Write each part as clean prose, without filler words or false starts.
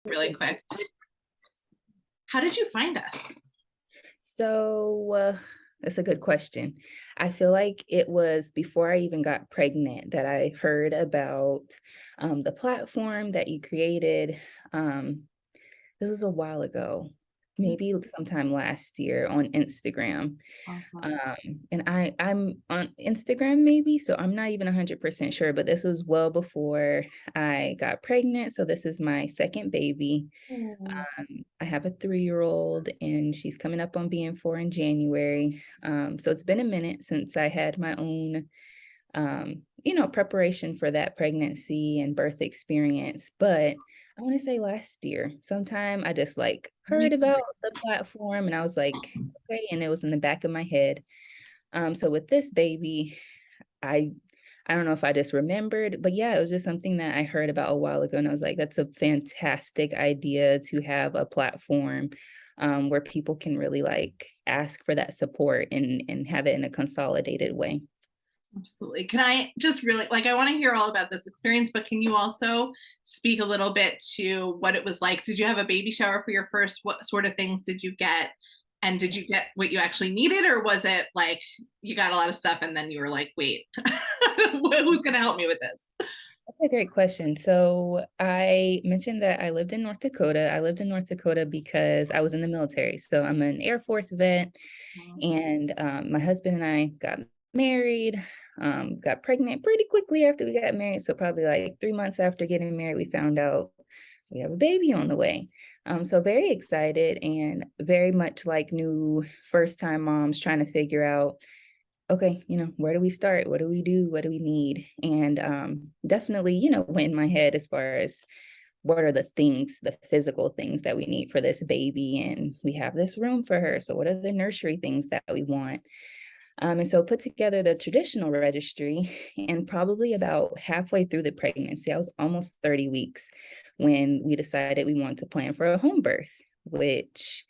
Really quick. How did you find us? So that's a good question. I feel like it was before I even got pregnant that I heard about the platform that you created. Um, this was a while ago, maybe sometime last year on Instagram. Awesome. Um, and I'm on Instagram maybe, so I'm not even 100% sure, but this was well before I got pregnant. So this is my second baby. Oh, I have a 3-year-old and she's coming up on being 4 in January. So it's been a minute since I had my own, preparation for that pregnancy and birth experience. But I want to say last year, sometime I just like heard about the platform and I was like, okay, and it was in the back of my head. So with this baby, I I don't know if I just remembered, but yeah, it was just something that I heard about a while ago, and I was like, "That's a fantastic idea to have a platform, where people can really, like, ask for that support and have it in a consolidated way." absolutely. Can I just really like I want to hear all about this experience, but can you also speak a little bit to what it was like? Did you have a baby shower for your first? What sort of things did you get? And did you get what you actually needed, or was it like you got a lot of stuff and then you were like, wait, who's going to help me with this? That's a great question. So I mentioned that I lived in North Dakota. I lived in North Dakota because I was in the military. So I'm an Air Force vet, and my husband and I got married, got pregnant pretty quickly after we got married. So probably like 3 months after getting married, we found out we have a baby on the way. So very excited and very much like new first time moms trying to figure out, okay, where do we start? What do we do? What do we need? And definitely, went in my head as far as what are the things, the physical things that we need for this baby. And we have this room for her. So what are the nursery things that we want? And so put together the traditional registry, and probably about halfway through the pregnancy, I was almost 30 weeks when we decided we wanted to plan for a home birth, which,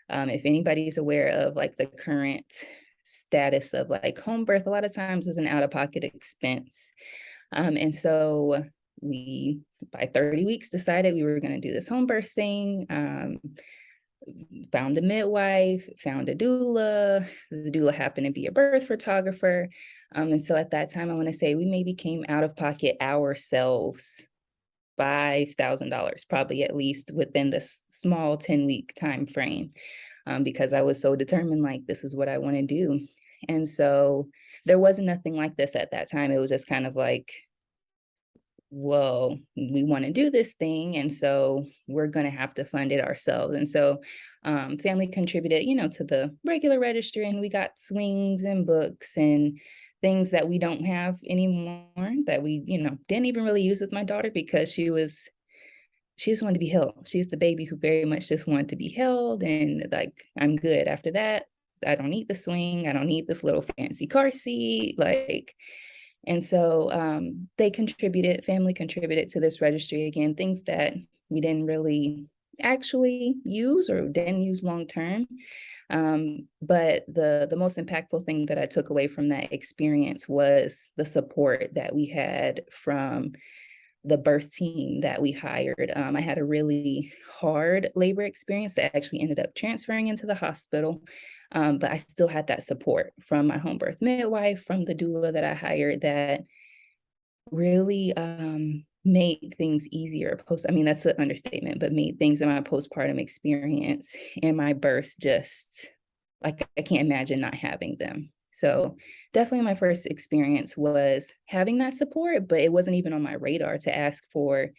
if anybody's aware of like the current status of like home birth, a lot of times is an out-of-pocket expense. And so we, by 30 weeks, decided we were going to do this home birth thing. Found a midwife, found a doula. The doula happened to be a birth photographer. And so at that time, I want to say we maybe came out of pocket ourselves $5,000, probably at least within this small 10-week time frame, because I was so determined, like, this is what I want to do. And so there wasn't nothing like this at that time. It was just kind of like, well, we want to do this thing, and so we're going to have to fund it ourselves. And so family contributed, to the regular registry, and we got swings and books and things that we don't have anymore that we, didn't even really use with my daughter because she just wanted to be held. She's the baby who very much just wanted to be held, and like, I'm good after that. I don't need the swing. I don't need this little fancy car seat. Like, and so family contributed to this registry again, things that we didn't really actually use or didn't use long term. But the most impactful thing that I took away from that experience was the support that we had from the birth team that we hired. I had a really hard labor experience that actually ended up transferring into the hospital. But I still had that support from my home birth midwife, from the doula that I hired, that really made things easier. I mean, that's an understatement, but made things in my postpartum experience and my birth just like I can't imagine not having them. So definitely my first experience was having that support, but it wasn't even on my radar to ask for,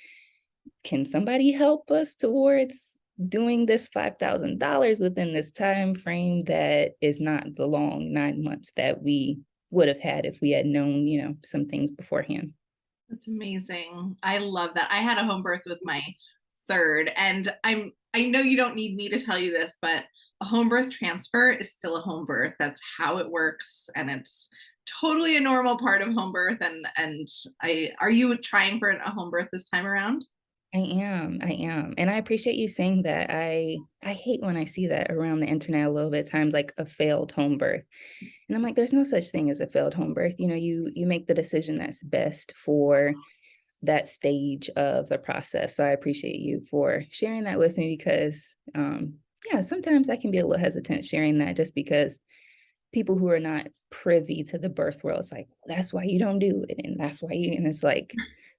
can somebody help us towards doing this $5,000 within this time frame that is not the long 9 months that we would have had if we had known, some things beforehand. That's amazing. I love that. I had a home birth with my third, and I know you don't need me to tell you this, but a home birth transfer is still a home birth. That's how it works, and it's totally a normal part of home birth. And I are you trying for a home birth this time around? I am. And I appreciate you saying that. I hate when I see that around the internet a little bit at times, like a failed home birth. And I'm like, there's no such thing as a failed home birth. You make the decision that's best for that stage of the process. So I appreciate you for sharing that with me because, yeah, sometimes I can be a little hesitant sharing that just because people who are not privy to the birth world, it's like, that's why you don't do it. And that's why you, and it's like,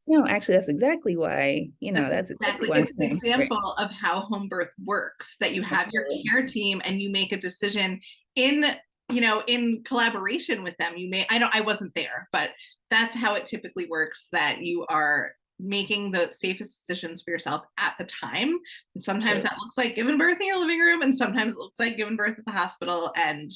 no, actually, that's exactly why, That's that's exactly exactly, why I'm it's an saying for it. example of how home birth works, that you have your Absolutely. care team and you make a decision in, in collaboration with them. I wasn't there, but that's how it typically works, that you are making the safest decisions for yourself at the time. And sometimes that Absolutely. looks like giving birth in your living room, and sometimes it looks like giving birth at the hospital, and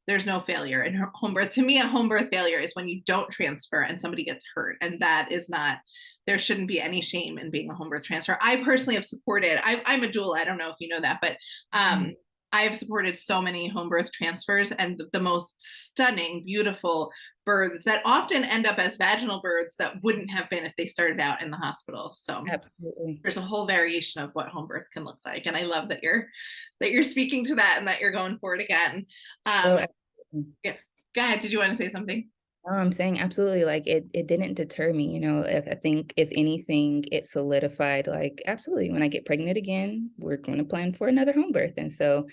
there's no failure in home birth. To me, a home birth failure is when you don't transfer and somebody gets hurt. And that is not, there shouldn't be any shame in being a home birth transfer. I personally have supported, I'm a doula, I don't know if you know that, but Mhm. I have supported so many home birth transfers, and the most stunning, beautiful births that often end up as vaginal births that wouldn't have been if they started out in the hospital. So Absolutely. there's a whole variation of what home birth can look like, and I love that you're speaking to that and that you're going for it again. Oh, um absolutely. yeah, go ahead, did you want to say something? No, I'm saying absolutely, like, it didn't deter me, if I think if anything, it solidified, like, absolutely, when I get pregnant again, we're gonna plan for another home birth, and so,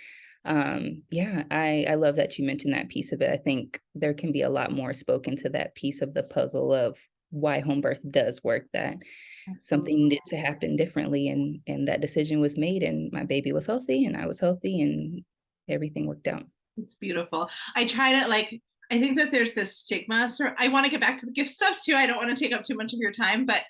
yeah, I love that you mentioned that piece of it. I think there can be a lot more spoken to that piece of the puzzle of why home birth does work, that Absolutely. something needed to happen differently, and that decision was made, and my baby was healthy, and I was healthy, and everything worked out. It's beautiful. I try to like, I think that there's this stigma. So I want to get back to the gift stuff too. I don't want to take up too much of your time, but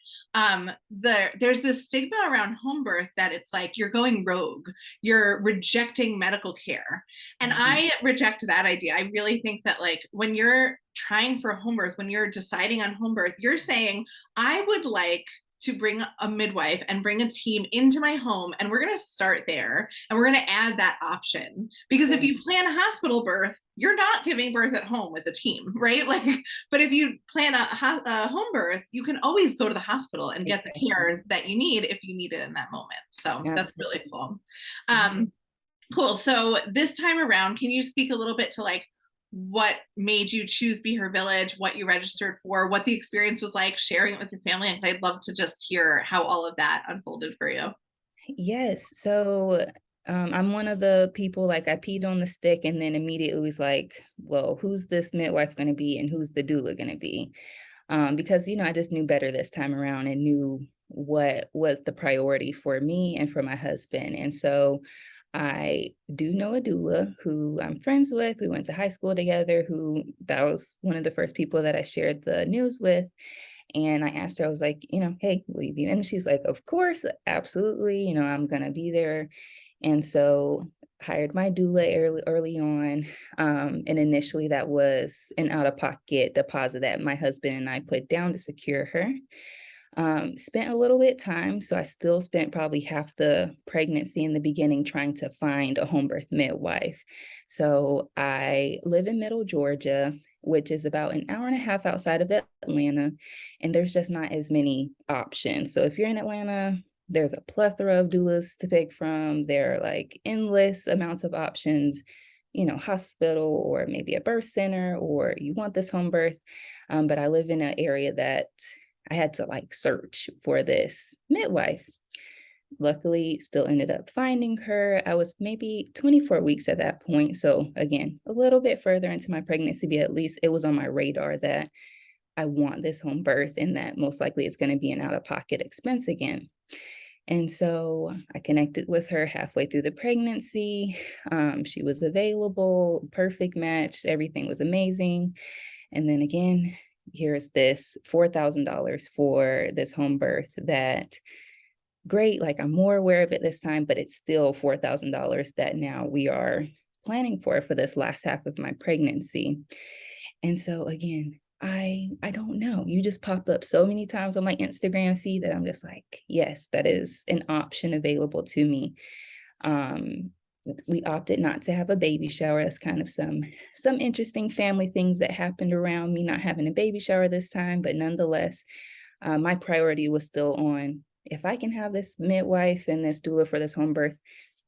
there's this stigma around home birth that it's like you're going rogue, you're rejecting medical care. And Mhm. I reject that idea. I really think that like when you're trying for home birth, when you're deciding on home birth, you're saying, I would like to bring a midwife and bring a team into my home, and we're going to start there, and we're going to add that option, because if Right. you plan a hospital birth, you're not giving birth at home with a team, right? Like, but if you plan a home birth, you can always go to the hospital and get the Exactly. care that you need if you need it in that moment. So that's really Absolutely. cool. Yeah. um cool, so this time around, can you speak a little bit to like what made you choose Be Her Village, what you registered for, what the experience was like, sharing it with your family? And I'd love to just hear how all of that unfolded for you. Yes. So, I'm one of the people, like, I peed on the stick and then immediately was like, well, who's this midwife going to be and who's the doula going to be? Because, I just knew better this time around and knew what was the priority for me and for my husband. And so I do know a doula who I'm friends with. We went to high school together, who that was one of the first people that I shared the news with. And I asked her, I was like, hey, will you be? And she's like, of course, absolutely. I'm gonna be there. And so hired my doula early on. And initially that was an out-of-pocket deposit that my husband and I put down to secure her. Spent a little bit time, so I still spent probably half the pregnancy in the beginning trying to find a home birth midwife. So I live in Middle Georgia, which is about an hour and a half outside of Atlanta, and there's just not as many options. So if you're in Atlanta, there's a plethora of doulas to pick from. There are like endless amounts of options, hospital or maybe a birth center, or you want this home birth. But I live in an area that I had to like search for this midwife. Luckily, still ended up finding her. I was maybe 24 weeks at that point. So, again, a little bit further into my pregnancy, but at least it was on my radar that I want this home birth and that most likely it's going to be an out of pocket expense again. And so I connected with her halfway through the pregnancy. She was available, perfect match. Everything was amazing. And then again, here's this $4,000 for this home birth that great, like I'm more aware of it this time, but it's still $4,000 that now we are planning for this last half of my pregnancy. And so again, I don't know. You just pop up so many times on my Instagram feed that I'm just like, yes, that is an option available to me. Um, we opted not to have a baby shower. That's kind of some interesting family things that happened around me not having a baby shower this time, but nonetheless, my priority was still on if I can have this midwife and this doula for this home birth,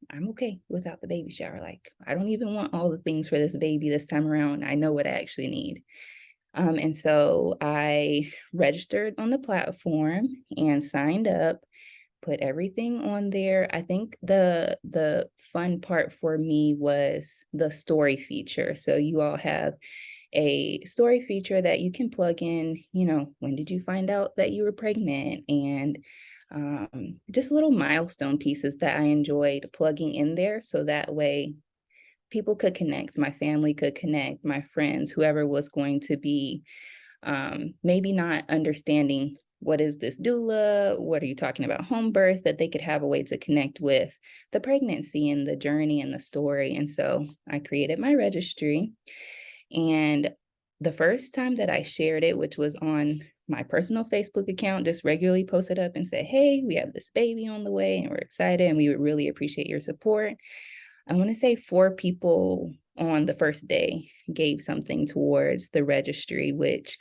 I'm okay without the baby shower. Like, I don't even want all the things for this baby this time around. I know what I actually need. And so I registered on the platform and signed up, put everything on there. I think the fun part for me was the story feature. So you all have a story feature that you can plug in, when did you find out that you were pregnant? And just little milestone pieces that I enjoyed plugging in there. So that way people could connect, my family could connect, my friends, whoever was going to be maybe not understanding what is this doula, what are you talking about home birth, that they could have a way to connect with the pregnancy and the journey and the story. And so I created my registry. And the first time that I shared it, which was on my personal Facebook account, just regularly posted up and said, hey, we have this baby on the way and we're excited and we would really appreciate your support. I want to say 4 people on the first day gave something towards the registry, which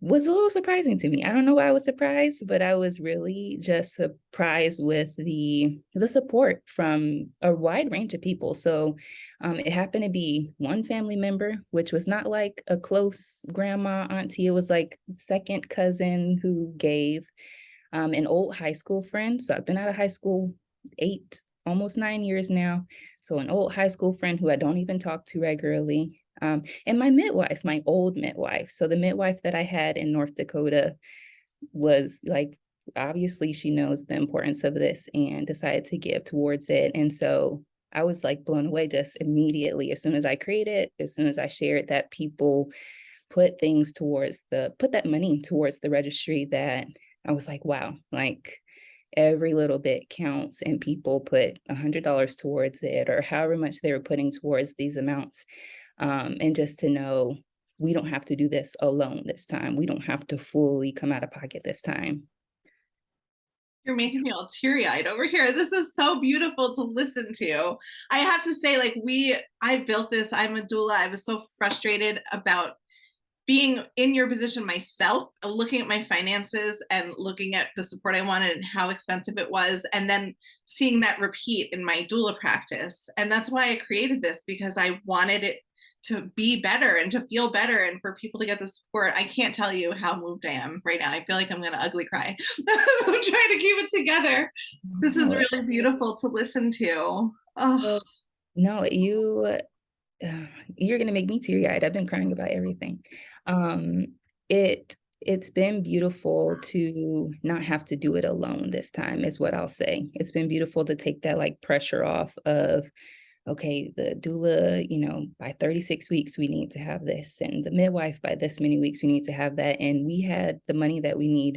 was a little surprising to me. I don't know why I was surprised, but I was really just surprised with the support from a wide range of people. So it happened to be one family member, which was not like a close grandma, auntie. It was like second cousin who gave, an old high school friend. So I've been out of high school 8, almost 9 years now. So an old high school friend who I don't even talk to regularly. And my midwife, my old midwife. So the midwife that I had in North Dakota was like, obviously she knows the importance of this and decided to give towards it. And so I was like blown away just immediately as soon as I created, as soon as I shared that people put that money towards the registry, that I was like, wow, like every little bit counts, and people put $100 towards it or however much they were putting towards these amounts. And just to know we don't have to do this alone this time. We don't have to fully come out of pocket this time. You're making me all teary-eyed over here. This is so beautiful to listen to. I have to say, like, I built this, I'm a doula. I was so frustrated about being in your position myself, looking at my finances and looking at the support I wanted and how expensive it was, and then seeing that repeat in my doula practice. And that's why I created this, because I wanted it to be better and to feel better and for people to get the support. I can't tell you how moved I am right now. I feel like I'm going to ugly cry. I'm trying to keep it together. This is No, really beautiful to listen to. Oh, well, no, you're gonna make me teary-eyed. I've been crying about everything. Um, it's been beautiful to not have to do it alone this time, is what I'll say. It's been beautiful to take that like pressure off of, okay, the doula, by 36 weeks we need to have this, and the midwife by this many weeks we need to have that. And we had the money that we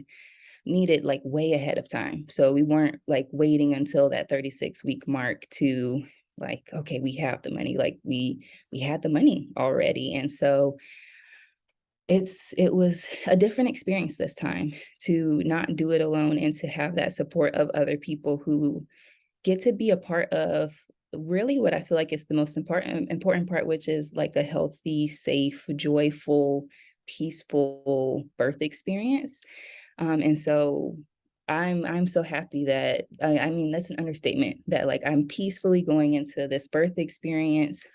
needed like way ahead of time. So we weren't like waiting until that 36-week mark to like, okay, we have the money. Like we had the money already. And so it was a different experience this time to not do it alone and to have that support of other people who get to be a part of really what I feel like is the most important part, which is like a healthy, safe, joyful, peaceful birth experience. And so I'm so happy that I mean that's an understatement, that like I'm peacefully going into this birth experience,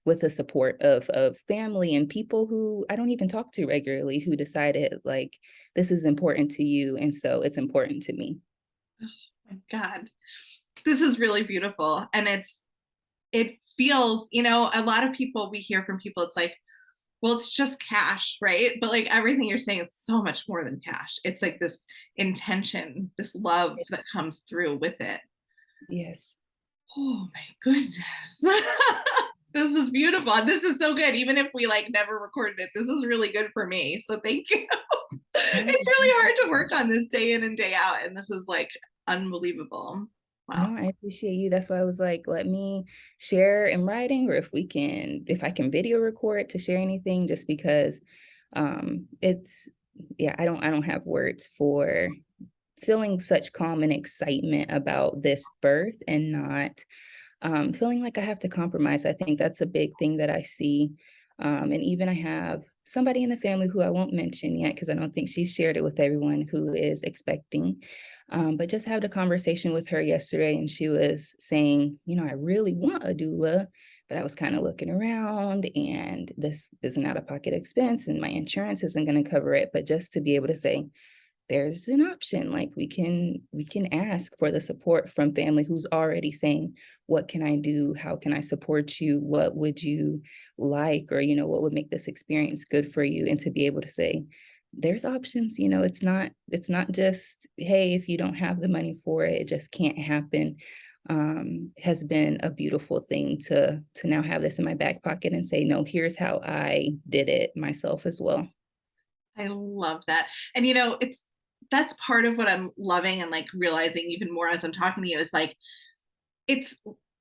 with the support of family and people who I don't even talk to regularly, who decided like this is important to you and so it's important to me. my God. This is really beautiful. And it feels, a lot of people, we hear from people, it's like, well, it's just cash, right? But like everything you're saying is so much more than cash. It's like this intention, this love that comes through with it. Yes. Oh my goodness. This is beautiful. This is so good. Even if we like never recorded it, this is really good for me. So thank you. It's really hard to work on this day in and day out. And this is like unbelievable. Wow. No, I appreciate you. That's why I was like, let me share in writing, or if I can video record to share anything, just because it's yeah, I don't have words for feeling such calm and excitement about this birth and not feeling like I have to compromise. I think that's a big thing that I see. And even I have somebody in the family who I won't mention yet because I don't think she's shared it with everyone, who is expecting. But just had a conversation with her yesterday, and she was saying, I really want a doula, but I was kind of looking around and this is an out-of-pocket expense and my insurance isn't going to cover it. But just to be able to say, there's an option, like we can ask for the support from family who's already saying, what can I do, how can I support you, what would you like, or what would make this experience good for you, and to be able to say there's options. It's not just, hey, if you don't have the money for it, it just can't happen. Has been a beautiful thing to now have this in my back pocket and say, no, here's how I did it myself as well. I love that. And that's part of what I'm loving and like realizing even more as I'm talking to you is like it's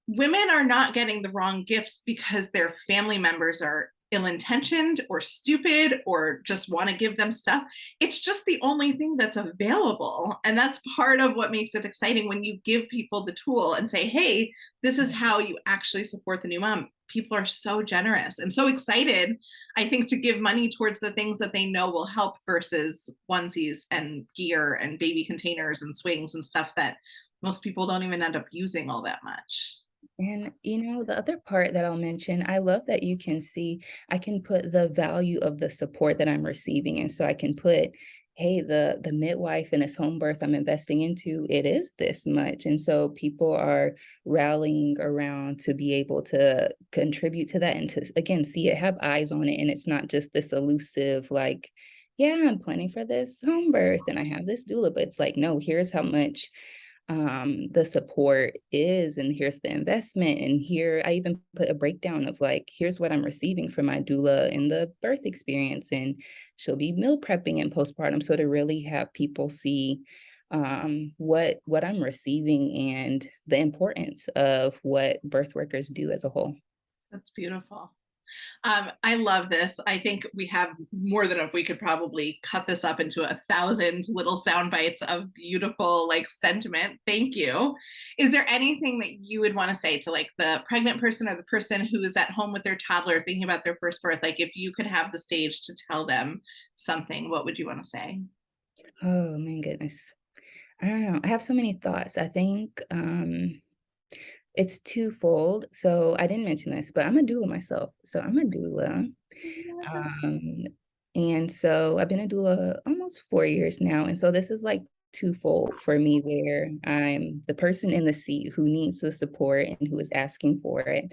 women are not getting the wrong gifts because their family members are ill-intentioned or stupid or just want to give them stuff. It's just the only thing that's available. And that's part of what makes it exciting when you give people the tool and say, hey, this is how you actually support the new mom. People are so generous and so excited, I think, to give money towards the things that they know will help versus onesies and gear and baby containers and swings and stuff that most people don't even end up using all that much. And the other part that I'll mention, I love that you can see, I can put the value of the support that I'm receiving. And so I can put, hey, the midwife and this home birth I'm investing into, it is this much. And so people are rallying around to be able to contribute to that and to again see it, have eyes on it. And it's not just this elusive, like, yeah, I'm planning for this home birth and I have this doula, but it's like, no, here's how much the support is, and here's the investment, and here I even put a breakdown of like, here's what I'm receiving from my doula in the birth experience, and she'll be meal prepping and postpartum. So to really have people see what I'm receiving and the importance of what birth workers do as a whole. That's beautiful. I love this. I think we have more than enough. We could probably cut this up into 1,000 little sound bites of beautiful, like, sentiment. Thank you. Is there anything that you would want to say to like the pregnant person or the person who is at home with their toddler thinking about their first birth? Like, if you could have the stage to tell them something, what would you want to say? Oh my goodness. I don't know. I have so many thoughts. I think it's twofold. So I didn't mention this, but I'm a doula myself. So I'm a doula. Um, and so I've been a doula almost 4 years now. And so this is like twofold for me, where I'm the person in the seat who needs the support and who is asking for it.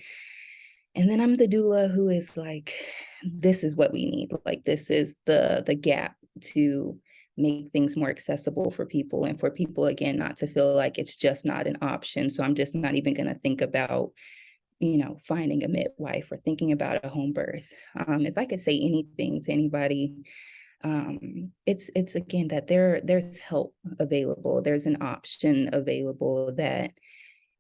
And then I'm the doula who is like, this is what we need. Like this is the gap to make things more accessible for people, and for people again not to feel like it's just not an option. So I'm just not even going to think about finding a midwife or thinking about a home birth. If I could say anything to anybody, it's again that there's help available. There's an option available, that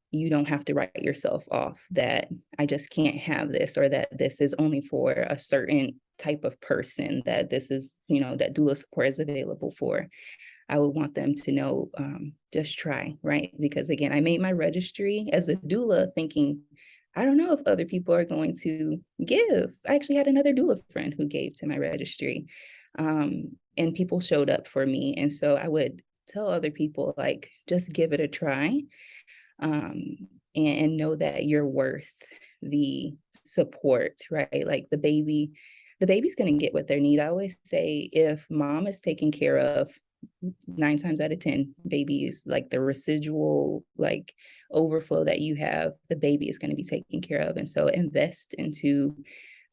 you don't have to write yourself off, that I just can't have this, or that this is only for a certain type of person, that this is, that doula support is available for. I would want them to know, just try, right? Because again, I made my registry as a doula thinking, I don't know if other people are going to give. I actually had another doula friend who gave to my registry, and people showed up for me. And so I would tell other people, like, just give it a try, and know that you're worth the support, right? Like the baby's going to get what they need. I always say, if mom is taken care of, 9 times out of 10, babies, like the residual, like overflow that you have, the baby is going to be taken care of. And so invest into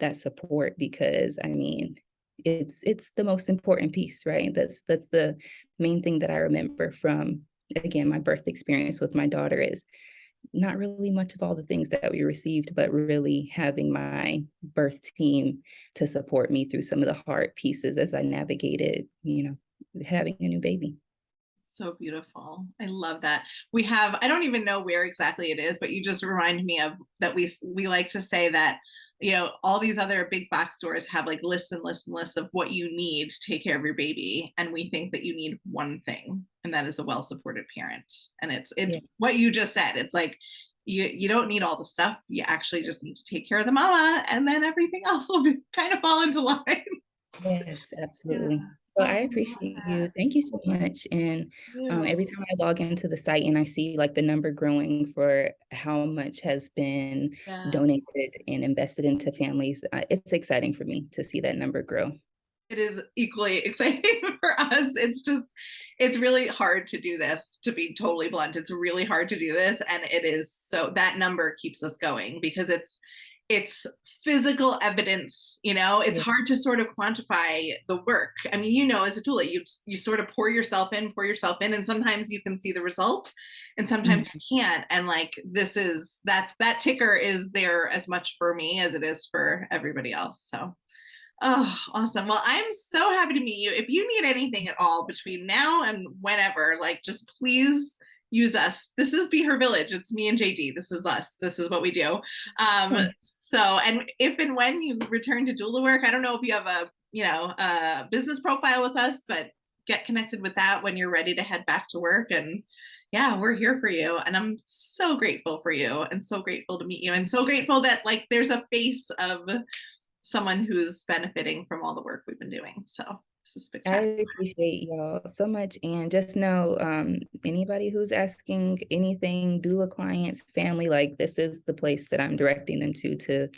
that support, because I mean, it's the most important piece, right? That's the main thing that I remember from, again, my birth experience with my daughter, is not really much of all the things that we received, but really having my birth team to support me through some of the hard pieces as I navigated, having a new baby. So beautiful. I love that. We have, I don't even know where exactly it is, but you just remind me of that we like to say that, all these other big box stores have like lists and lists and lists of what you need to take care of your baby. And we think that you need one thing, and that is a well-supported parent. And it's Yeah. what you just said. It's like you don't need all the stuff. You actually just need to take care of the mama, and then everything else will kind of fall into line. Yes, Yeah. absolutely. Well, Oh, I I love appreciate you. that. Thank you so much. And You. every time I log into the site and I see like the number growing for how much has been Yeah. donated and invested into families, it's exciting for me to see that number grow. It is equally exciting for us. It's just, it's really hard to do this, to be totally blunt. It's really hard to do this. And it is, so that number keeps us going because it's physical evidence, you know. It's Yeah. hard to sort of quantify the work. I mean, you know, as a doula, you sort of pour yourself in, and sometimes you can see the result and sometimes Mhm. you can't. And like, that ticker is there as much for me as it is for everybody else. So oh, awesome. Well, I'm so happy to meet you. If you need anything at all between now and whenever, like, just please use us. This is BeHerVillage. It's me and JD. This is us. This is what we do. So, and if and when you return to doula work, I don't know if you have a business profile with us, but get connected with that when you're ready to head back to work. And yeah, we're here for you. And I'm so grateful for you and so grateful to meet you and so grateful that like there's a face of someone who's benefiting from all the work we've been doing. So this is spectacular. I appreciate y'all so much. And just know, anybody who's asking anything, doula clients, family, like this is the place that I'm directing them to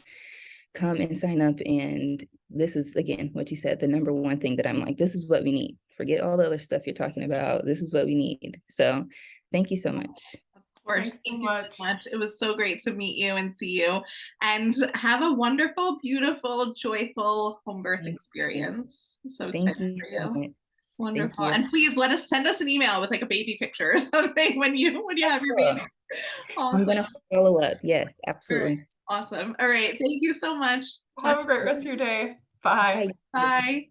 come and sign up. And this is, again, what you said, the number one thing that I'm like, this is what we need. Forget all the other stuff you're talking about. This is what we need. So thank you so much. Of course. Thanks so Thank you so much. much. It was so great to meet you and see you. And have a wonderful, beautiful, joyful home birth Thank you. experience. I'm so Thank excited you for so you. much. Thank Wonderful. you. And please send us an email with like a baby picture or something when you have your Cool. baby. I'm Awesome. gonna follow up. Yes, All right. absolutely. Awesome. All right. Thank you so much. Talk Have a to great you rest of soon. your day. Bye. Bye. Bye.